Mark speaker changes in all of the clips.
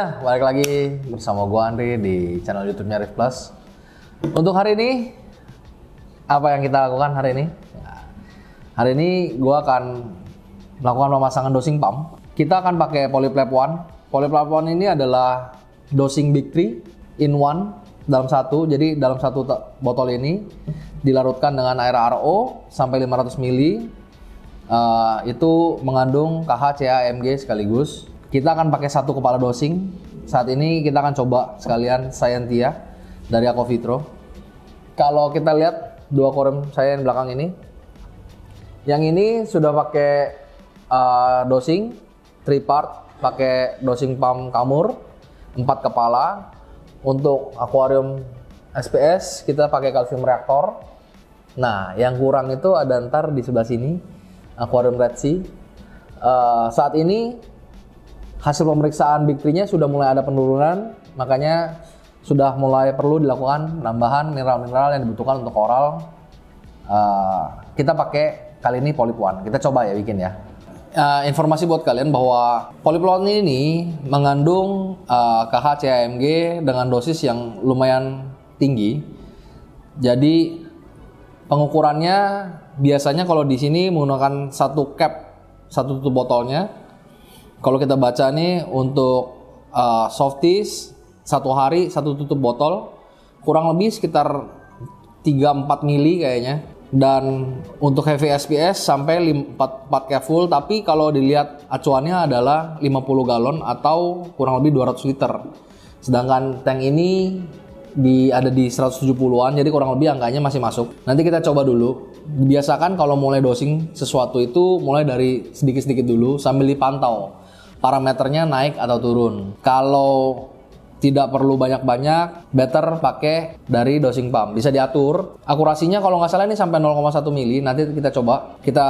Speaker 1: semuanya, balik lagi bersama gua Andri di channel YouTube-nya Rif Plus. Untuk hari ini, apa yang kita lakukan hari ini? Hari ini gua akan melakukan pemasangan dosing pump. Kita akan pakai PolyPlap One. PolyPlap One ini adalah dosing Big 3 in 1 dalam satu. Jadi dalam satu botol ini dilarutkan dengan air RO sampai 500 ml. Itu mengandung KH, CA, AMG sekaligus. Kita akan pakai satu kepala dosing. Saat ini kita akan coba sekalian Scientia dari Aquavitro. Kalau kita lihat dua korem saya yang belakang ini, yang ini sudah pakai dosing 3 part, pakai dosing pump Kamur 4 kepala. Untuk akuarium SPS kita pakai kalsium reaktor. Nah, yang kurang itu ada ntar di sebelah sini, akuarium Red Sea. Saat ini hasil pemeriksaan Big 3-nya sudah mulai ada penurunan, makanya sudah mulai perlu dilakukan penambahan mineral-mineral yang dibutuhkan untuk koral. Kita pakai kali ini Polyp One. Kita coba ya bikin ya. Informasi buat kalian bahwa Polyp One ini mengandung KH, CAMG dengan dosis yang lumayan tinggi. Jadi pengukurannya biasanya kalau di sini menggunakan satu cap, satu tutup botolnya. Kalau kita baca nih untuk Softies 1 hari 1 tutup botol kurang lebih sekitar 3-4 mili kayaknya. Dan untuk heavy SPS sampai 4 cap full, tapi kalau dilihat acuannya adalah 50 galon atau kurang lebih 200 liter. Sedangkan tank ini ada di 170-an, jadi kurang lebih angkanya masih masuk. Nanti kita coba dulu. Biasakan kalau mulai dosing sesuatu itu mulai dari sedikit-sedikit dulu sambil dipantau parameternya naik atau turun. Kalau tidak perlu banyak-banyak, better pakai dari dosing pump. Bisa diatur. Akurasinya kalau nggak salah ini sampai 0,1 mili. Nanti kita coba. Kita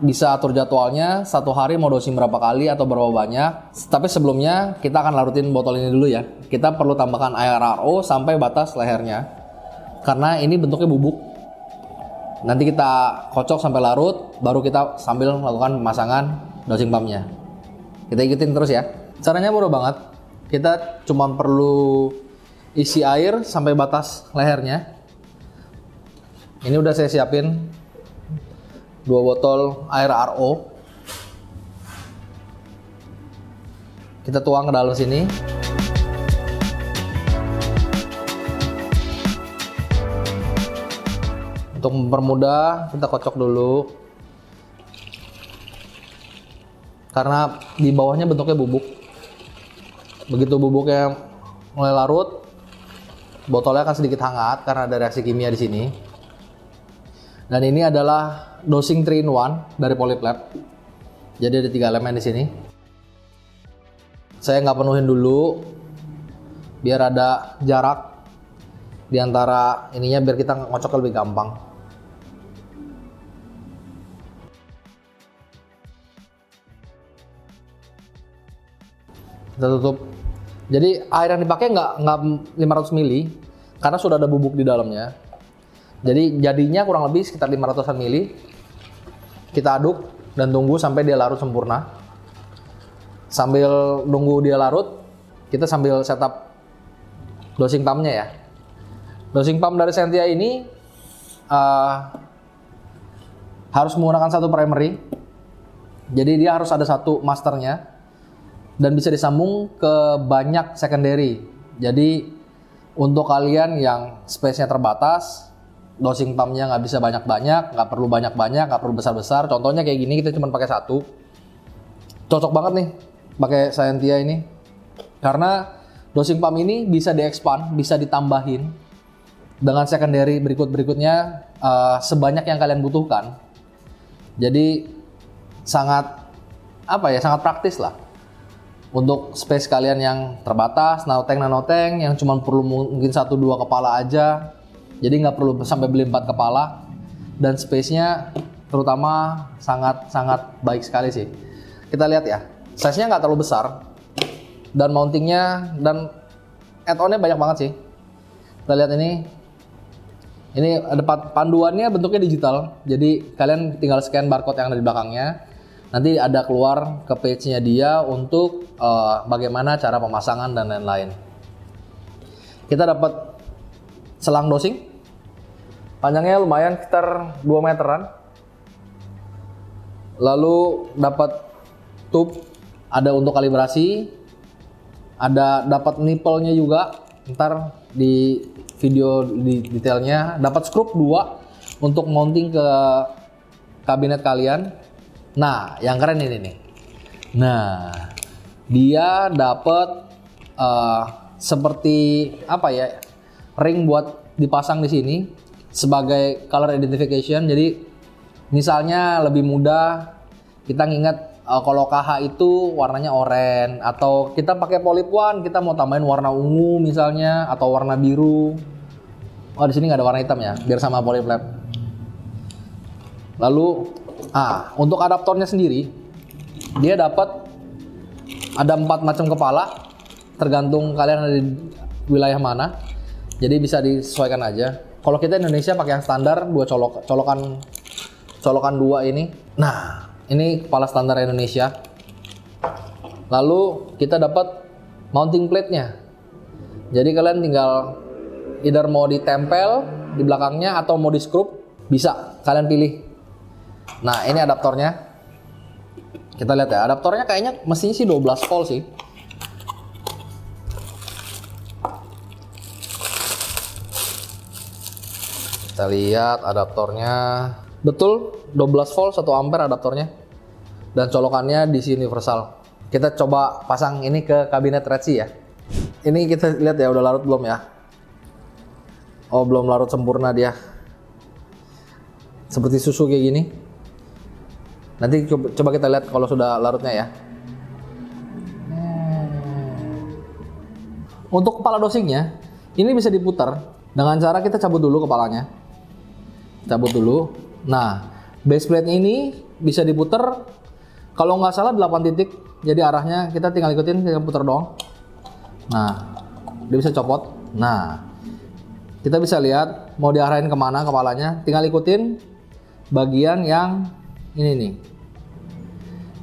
Speaker 1: bisa atur jadwalnya. 1 hari mau dosing berapa kali atau berapa banyak. Tapi sebelumnya kita akan larutin botol ini dulu ya. Kita perlu tambahkan air RO sampai batas lehernya. Karena ini bentuknya bubuk. Nanti kita kocok sampai larut. Baru kita sambil melakukan pemasangan dosing pumpnya. Kita ikutin terus ya. Caranya mudah banget. Kita cuma perlu isi air sampai batas lehernya. Ini udah saya siapin 2 botol air RO. Kita tuang ke dalam sini. Untuk mempermudah, kita kocok dulu. Karena di bawahnya bentuknya bubuk. Begitu bubuknya mulai larut, botolnya akan sedikit hangat karena ada reaksi kimia di sini. Dan ini adalah dosing 3 in 1 dari Polyplap. Jadi ada 3 elemen di sini. Saya nggak penuhin dulu, biar ada jarak di antara ininya, biar kita ngocok lebih gampang. Kita tutup. Jadi air yang dipakai nggak 500 ml karena sudah ada bubuk di dalamnya. Jadi jadinya kurang lebih sekitar 500-an ml. Kita aduk dan tunggu sampai dia larut sempurna. Sambil nunggu dia larut, kita sambil setup dosing pumpnya ya. Dosing pump dari Scientia ini harus menggunakan satu primary. Jadi dia harus ada satu masternya. Dan bisa disambung ke banyak secondary. Jadi untuk kalian yang space-nya terbatas, dosing pumpnya nggak bisa banyak-banyak, nggak perlu banyak-banyak, nggak perlu besar-besar. Contohnya kayak gini, kita cuma pakai satu. Cocok banget nih pakai Scientia ini. Karena dosing pump ini bisa di-expand, bisa ditambahin dengan secondary berikutnya sebanyak yang kalian butuhkan. Jadi sangat sangat praktis lah. Untuk space kalian yang terbatas, nanoteng yang cuma perlu mungkin 1-2 kepala aja. Jadi nggak perlu sampai beli 4 kepala. Dan space-nya terutama sangat baik sekali sih. Kita lihat ya, size-nya nggak terlalu besar. Dan mountingnya dan add-on-nya banyak banget sih. Kita lihat ini. Ini ada panduannya bentuknya digital. Jadi kalian tinggal scan barcode yang ada di belakangnya. Nanti ada keluar ke page-nya dia untuk bagaimana cara pemasangan dan lain-lain. Kita dapat selang dosing, panjangnya lumayan sekitar 2 meteran. Lalu dapat tube, ada untuk kalibrasi, ada dapat nipple-nya juga. Ntar di video di detailnya. Dapat skrup 2 untuk mounting ke kabinet kalian. Nah, yang keren ini nih. Nah, dia dapat seperti apa ya, ring buat dipasang di sini sebagai color identification. Jadi misalnya lebih mudah kita nginget kalau KH itu warnanya oranye, atau kita pakai Polyp1 kita mau tambahin warna ungu misalnya, atau warna biru. Oh, di sini nggak ada warna hitam ya, biar sama Polyp Lab. Lalu untuk adaptornya sendiri, dia dapat ada 4 macam kepala, tergantung kalian ada di wilayah mana. Jadi bisa disesuaikan aja. Kalau kita Indonesia pakai yang standar 2 colokan 2 ini. Nah, ini kepala standar Indonesia. Lalu kita dapat mounting plate-nya. Jadi kalian tinggal either mau ditempel di belakangnya atau mau di skrup, bisa kalian pilih. Nah, ini adaptornya. Kita lihat ya, adaptornya kayaknya mestinya sih 12 volt sih. Kita lihat adaptornya. Betul, 12 volt 1 ampere adaptornya. Dan colokannya DC universal. Kita coba pasang ini ke kabinet Redsi ya. Ini kita lihat ya, udah larut belum ya? Oh, belum larut sempurna dia. Seperti susu kayak gini. Nanti coba kita lihat kalau sudah larutnya ya. Untuk kepala dosingnya, ini bisa diputar dengan cara kita cabut dulu kepalanya. Cabut dulu. Nah, base plate ini bisa diputar, kalau nggak salah 8 titik. Jadi arahnya kita tinggal ikutin, kita putar doang. Nah, dia bisa copot. Nah, kita bisa lihat mau diarahin kemana kepalanya. Tinggal ikutin bagian yang ini nih.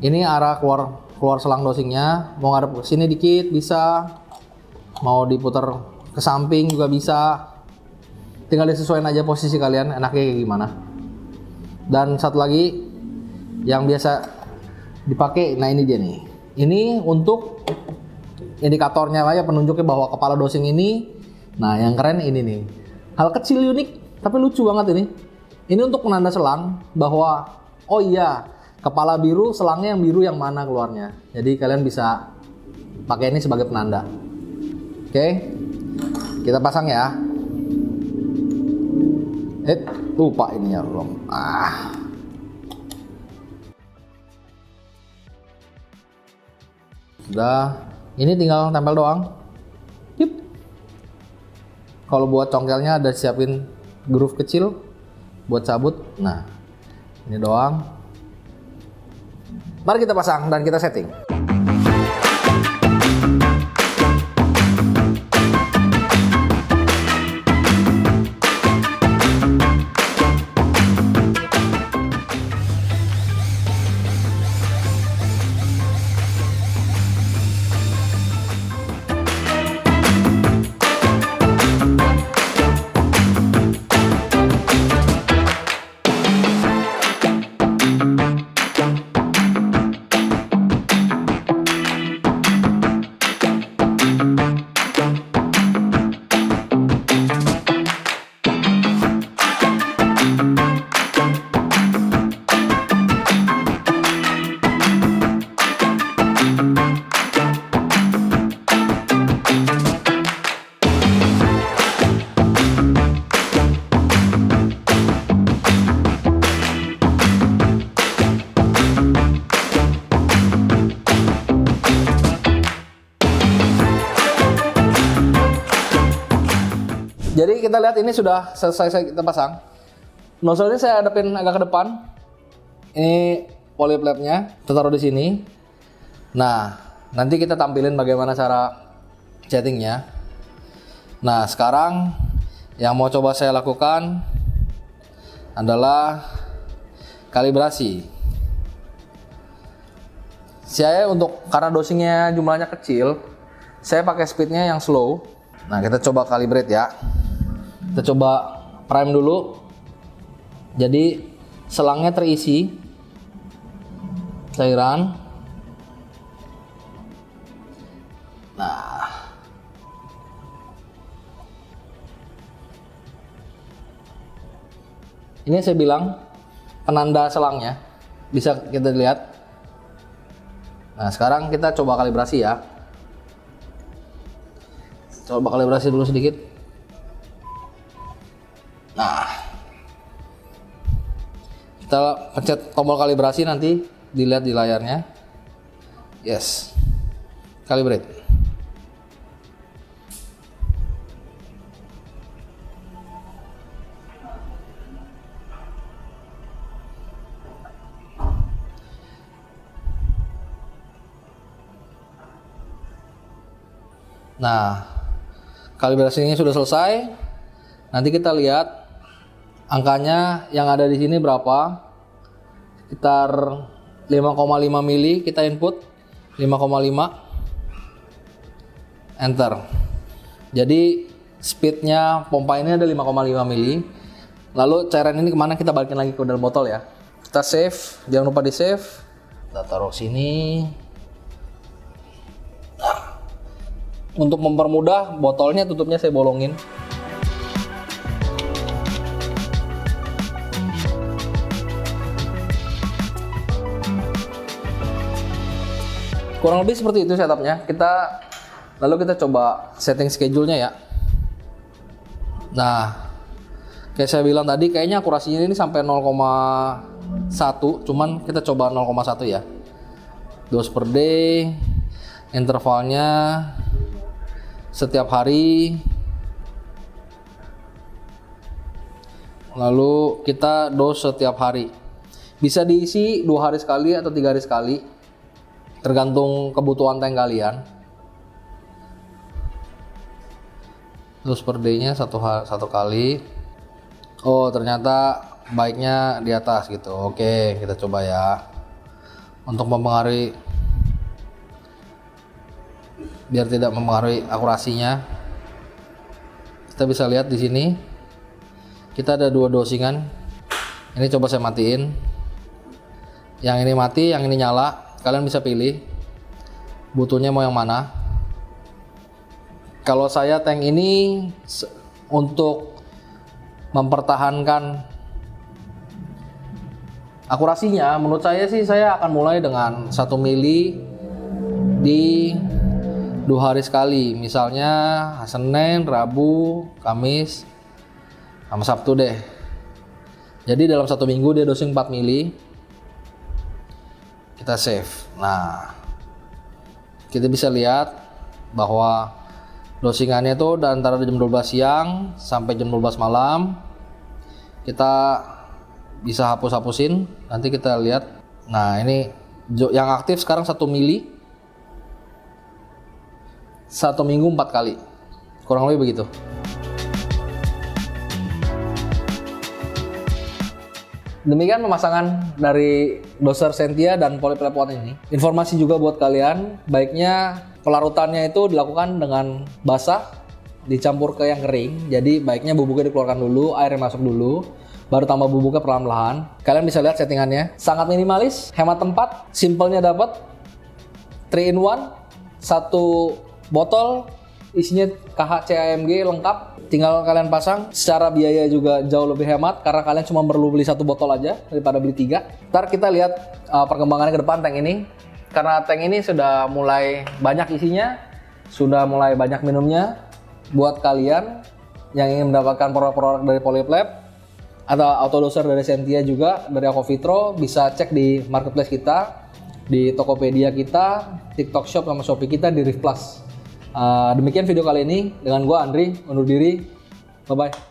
Speaker 1: Ini arah keluar selang dosingnya. Mau ngadep ke sini dikit bisa. Mau diputar ke samping juga bisa. Tinggal disesuaikan aja posisi kalian enaknya kayak gimana. Dan satu lagi yang biasa dipakai, nah ini dia nih. Ini untuk indikatornya lah ya, penunjuknya bahwa kepala dosing ini. Nah, yang keren ini nih. Hal kecil unik tapi lucu banget ini. Ini untuk penanda selang bahwa oh iya, kepala biru, selangnya yang biru yang mana keluarnya. Jadi kalian bisa pakai ini sebagai penanda. Oke. Kita pasang ya. Lupa ini ya belum. Sudah, ini tinggal tempel doang. Yip. Kalau buat congkelnya ada siapin groove kecil buat cabut. Nah, ini doang. Mari kita pasang dan kita setting. Jadi kita lihat ini sudah selesai kita pasang. Nozzle-nya saya hadapin agak ke depan. Ini Polyp Lab-nya, kita taruh di sini. Nah, nanti kita tampilin bagaimana cara settingnya. Nah, sekarang yang mau coba saya lakukan adalah kalibrasi. Saya karena dosingnya jumlahnya kecil, saya pakai speednya yang slow. Nah, kita coba calibrate ya. Kita coba prime dulu. Jadi selangnya terisi cairan. Nah, ini saya bilang penanda selangnya, bisa kita lihat. Nah, sekarang kita coba kalibrasi ya. Coba kalibrasi dulu sedikit. Nah, kita pencet tombol kalibrasi, nanti dilihat di layarnya. Yes, calibrate. Nah, kalibrasinya sudah selesai. Nanti kita lihat angkanya yang ada di sini berapa. Sekitar 5,5 mili kita input. 5,5. Enter. Jadi speednya pompa ini ada 5,5 mili. Lalu cairan ini kemana, kita balikin lagi ke dalam botol ya. Kita save, jangan lupa di save. Kita taruh sini. Untuk mempermudah, botolnya tutupnya saya bolongin. Kurang lebih seperti itu setupnya. Lalu kita coba setting schedule-nya ya. Nah, kayak saya bilang tadi, kayaknya akurasinya ini sampai 0,1, cuman kita coba 0,1 ya. Dose per day, intervalnya setiap hari, lalu kita dose setiap hari. Bisa diisi 2 hari sekali atau 3 hari sekali, tergantung kebutuhan tank kalian. Dose per day-nya satu kali. Oh, ternyata baiknya di atas gitu. Oke, kita coba ya. Untuk mempengaruhi, biar tidak mempengaruhi akurasinya, kita bisa lihat di sini kita ada 2 dosingan. Ini coba saya matiin. Yang ini mati, yang ini nyala. Kalian bisa pilih butuhnya mau yang mana. Kalau saya tank ini untuk mempertahankan akurasinya, menurut saya sih saya akan mulai dengan 1 mili di 2 hari sekali, misalnya Senin, Rabu, Kamis, sama Sabtu deh. Jadi dalam 1 minggu dia dosing 4 mili. Kita save. Nah, kita bisa lihat bahwa dosingannya itu antara jam 12 siang sampai jam 12 malam. Kita bisa hapus-hapusin, nanti kita lihat. Nah, ini yang aktif sekarang 1 mili. 1 minggu 4 kali, kurang lebih begitu. Demikian pemasangan dari doser Sentia dan Polyplep One ini. Informasi juga buat kalian, baiknya pelarutannya itu dilakukan dengan basah, dicampur ke yang kering. Jadi baiknya bubuknya dikeluarkan dulu, airnya masuk dulu, baru tambah bubuknya perlahan-lahan. Kalian bisa lihat settingannya, sangat minimalis, hemat tempat, simpelnya dapat, 3 in 1, 1 botol, isinya KHC AMG lengkap, tinggal kalian pasang. Secara biaya juga jauh lebih hemat karena kalian cuma perlu beli 1 botol aja daripada beli 3. Ntar kita lihat perkembangannya ke depan tank ini. Karena tank ini sudah mulai banyak isinya, sudah mulai banyak minumnya. Buat kalian yang ingin mendapatkan produk-produk dari Polyplep atau autodoser dari Sentia juga dari Aquavitro, bisa cek di marketplace kita, di Tokopedia kita, TikTok Shop sama Shopee kita di Riff Plus. Demikian video kali ini dengan gua Andri, undur diri. Bye bye.